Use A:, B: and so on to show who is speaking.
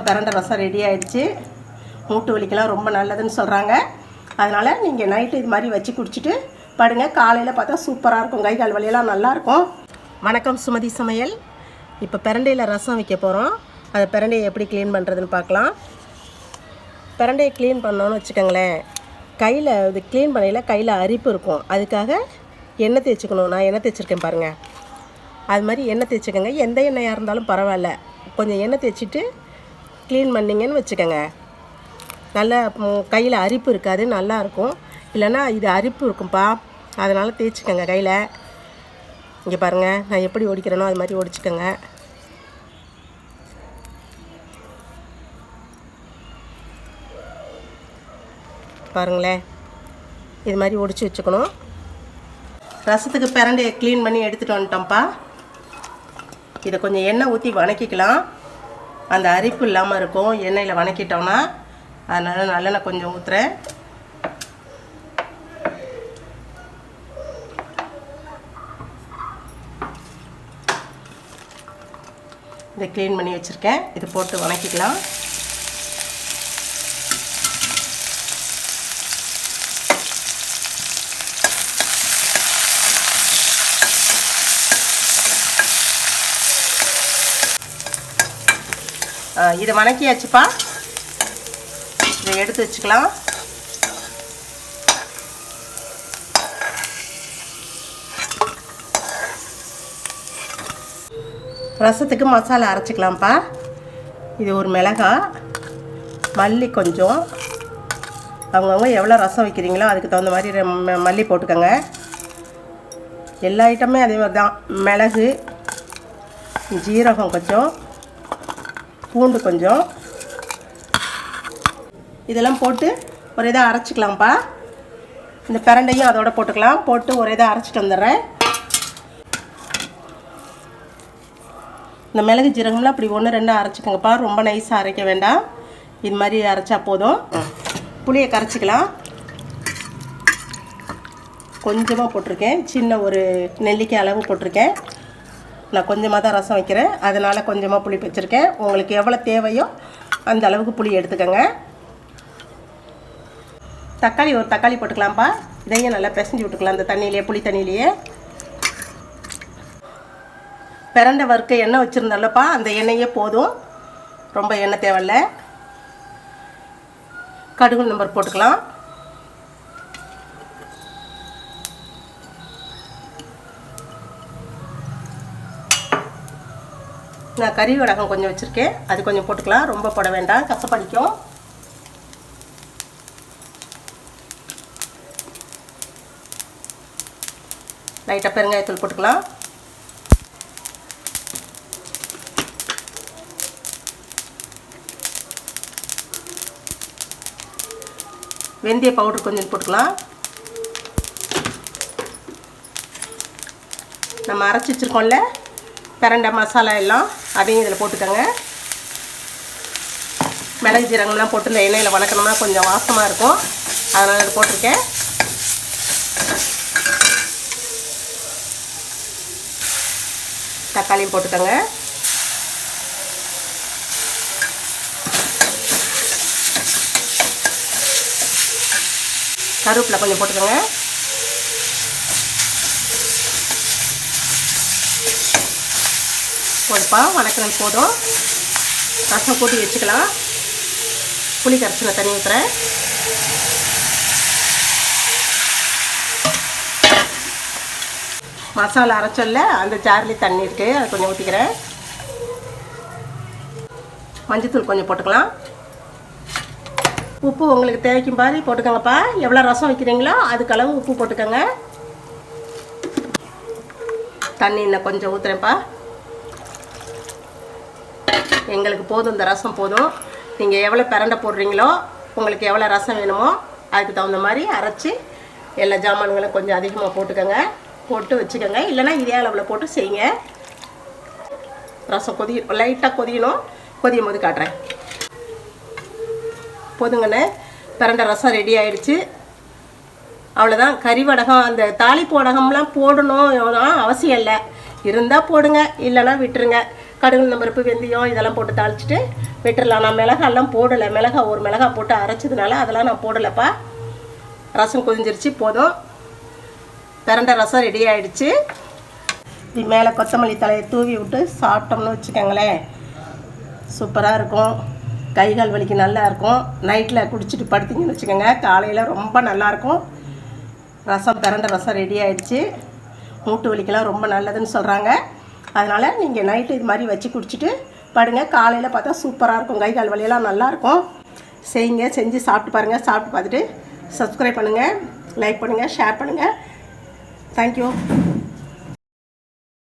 A: பிரண்டை ரசம் ரெடி ஆகிடுச்சு. மூட்டு வலிக்கெல்லாம் ரொம்ப நல்லதுன்னு சொல்கிறாங்க. அதனால் நீங்கள் நைட்டு இது மாதிரி வச்சு குடிச்சிட்டு படுங்க. காலையில் பார்த்தா சூப்பராக இருக்கும். கை கால் வலியெல்லாம் நல்லாயிருக்கும். வணக்கம் சுமதி சமையல். இப்போ பிரண்டையில் ரசம் வைக்க போகிறோம். அதை பிரண்டையை எப்படி க்ளீன் பண்ணுறதுன்னு பார்க்கலாம். பிரண்டையை க்ளீன் பண்ணோன்னு வச்சுக்கோங்களேன், கையில் இது க்ளீன் பண்ணையில் கையில் அரிப்பு இருக்கும். அதுக்காக எண்ணெய் தேய்ச்சிக்கணும். நான் எண்ணெய் தேய்ச்சிருக்கேன் பாருங்கள். அது மாதிரி எண்ணெய் தேய்ச்சிக்கோங்க. எந்த எண்ணெயாக இருந்தாலும் பரவாயில்ல, கொஞ்சம் எண்ணெய் தேய்ச்சிட்டு க்ளீன் பண்ணிங்கன்னு வச்சுக்கோங்க. நல்லா கையில் அரிப்பு இருக்காது, நல்லாயிருக்கும். இல்லைன்னா இது அரிப்பு இருக்கும்ப்பா, அதனால் தேய்ச்சிக்கோங்க கையில். இங்கே பாருங்கள், நான் எப்படி ஒடிக்கிறேனோ அது மாதிரி ஒடிச்சிக்கோங்க. பாருங்களேன், இது மாதிரி ஒடிச்சு வச்சுக்கணும். ரசத்துக்கு பிரண்டையை க்ளீன் பண்ணி எடுத்துகிட்டு வந்துட்டோம்ப்பா. இதை கொஞ்சம் எண்ணெய் ஊற்றி வணக்கிக்கலாம். அந்த அரிப்பு இல்லாமல் இருக்கும் எண்ணெயில் வணக்கிட்டோம்னா. அதனால் நல்லெண்ணெய் கொஞ்சம் ஊற்றுறேன். இதை க்ளீன் பண்ணி வச்சுருக்கேன். இது போட்டு வணக்கிக்கலாம். இதை வணக்கியாச்சுப்பா. இதை எடுத்து வச்சுக்கலாம். ரசத்துக்கு மசாலா அரைச்சிக்கலாம்ப்பா. இது ஒரு மிளகாய், மல்லி கொஞ்சம், அவங்கவுங்க எவ்வளோ ரசம் வைக்கிறீங்களோ அதுக்கு தகுந்த மாதிரி மல்லி போட்டுக்கோங்க. எல்லா ஐட்டமே அதே மாதிரி தான். மிளகு, ஜீரகம் கொஞ்சம், பூண்டு கொஞ்சம், இதெல்லாம் போட்டு ஒரு இதாக அரைச்சிக்கலாம்ப்பா. இந்த பிரண்டையும் அதோட போட்டுக்கலாம். போட்டு ஒரு இதாக அரைச்சிட்டு வந்துடுறேன். இந்த மிளகு ஜீரகம்லாம் அப்படி 1-2 அரைச்சிக்கோங்கப்பா. ரொம்ப நைஸாக அரைக்க வேண்டாம். இது மாதிரி அரைச்சா போதும். புளியை கரைச்சிக்கலாம். கொஞ்சமாக போட்டிருக்கேன், சின்ன ஒரு நெல்லிக்காய் அளவு போட்டிருக்கேன். நான் கொஞ்சமாக தான் ரசம் வைக்கிறேன், அதனால் கொஞ்சமாக புளி வச்சுருக்கேன். உங்களுக்கு எவ்வளோ தேவையோ அந்த அளவுக்கு புளி எடுத்துக்கோங்க. தக்காளி ஒரு தக்காளி போட்டுக்கலாம்ப்பா. இதையும் நல்லா பிசைஞ்சு விட்டுக்கலாம் அந்த தண்ணியிலே, புளி தண்ணியிலேயே. பிரண்டை வறுக்க எண்ணெய் வச்சுருந்தாலப்பா, அந்த எண்ணெயே போதும், ரொம்ப எண்ணெய் தேவையில்ல. கடுகு நம்பர் போட்டுக்கலாம். நான் கறி வடகம் கொஞ்சம் வச்சுருக்கேன், அது கொஞ்சம் போட்டுக்கலாம். ரொம்ப போட வேண்டாம், கசப்படிக்கும். லைட்டாக பெருங்காயத்தூள் போட்டுக்கலாம். வெந்தய பவுடர் கொஞ்சம் போட்டுக்கலாம். நம்ம அரைச்சி வச்சுருக்கோம்ல பிரண்டை மசாலா எல்லாம், அதையும் இதில் போட்டுக்கோங்க. மிளகு ஜீரகம்லாம் போட்டு இந்த எண்ணெயில் வணக்கணும்னா கொஞ்சம் வாசமாக இருக்கும், அதனால் இது போட்டிருக்கேன். தக்காளியும் போட்டுக்கோங்க. கருவேப்பிலை கொஞ்சம் போட்டுக்கோங்க. போதுப்பா, வணக்கினது போதும். ரசம் கூட்டி வச்சுக்கலாம். புளி கரைச்சின தண்ணி ஊற்றுறேன். மசாலா அரைச்சல்ல அந்த ஜார்லேயே தண்ணி இருக்குது, அதை கொஞ்சம் ஊற்றிக்கிறேன். மஞ்சத்தூள் கொஞ்சம் போட்டுக்கலாம். உப்பு உங்களுக்கு தேவைக்கும் பாரு போட்டுக்கோங்கப்பா. எவ்வளோ ரசம் வைக்கிறீங்களோ அதுக்களவு உப்பு போட்டுக்கோங்க. தண்ணி இன்னும் கொஞ்சம் ஊற்றுறேன்ப்பா. எங்களுக்கு போதும், இந்த ரசம் போதும். நீங்கள் எவ்வளோ பிரண்டை போடுறீங்களோ, உங்களுக்கு எவ்வளோ ரசம் வேணுமோ அதுக்கு தகுந்த மாதிரி அரைச்சி எல்லா ஜாமான்களும் கொஞ்சம் அதிகமாக போட்டுக்கோங்க. போட்டு வச்சுக்கோங்க. இல்லைனா இதே அளவில் போட்டு செய்யுங்க. ரசம் லைட்டாக கொதிக்கணும். கொதியும் போது காட்டுறேன். போதுங்கண்ணே, பிரண்டை ரசம் ரெடி ஆகிடுச்சு. அவ்வளோதான். கறி வடகம், அந்த தாளிப்பு வடகம்லாம் போடணும் அவசியம் இல்லை. இருந்தால் போடுங்க, இல்லைனா விட்டுருங்க. கடுகு, பருப்பு, வெந்தயம் இதெல்லாம் போட்டு தாளிச்சிட்டு விட்டுடலாம். நான் மிளகாலாம் போடலை, ஒரு மிளகா போட்டு அரைச்சதுனால அதெல்லாம் நான் போடலைப்பா. ரசம் கொதிஞ்சிருச்சு, போதும். பிரண்ட ரசம் ரெடி ஆகிடுச்சு. இது மேலே கொத்தமல்லி தலையை தூவி விட்டு சாப்பிட்டோம்னு வச்சுக்கோங்களேன், சூப்பராக இருக்கும். கை கால் வலிக்கு நல்லா இருக்கும். நைட்டில் குடிச்சிட்டு படுத்திங்கன்னு வச்சுக்கோங்க, காலையில் ரொம்ப நல்லாயிருக்கும். ரசம் பிரண்ட ரசம் ரெடி ஆகிடுச்சு. மூட்டு வலிக்கெல்லாம் ரொம்ப நல்லதுன்னு சொல்கிறாங்க. அதனால் நீங்கள் நைட்டு இது மாதிரி வச்சு குடிச்சிட்டு படுங்க. காலையில் பார்த்தா சூப்பராக இருக்கும். கை கால் வலியெல்லாம் நல்லாயிருக்கும். செய்யுங்க, செஞ்சு சாப்பிட்டு பாருங்கள். சாப்பிட்டு பார்த்துட்டு சப்ஸ்கிரைப் பண்ணுங்கள், லைக் பண்ணுங்கள், ஷேர் பண்ணுங்கள். தேங்க்யூ.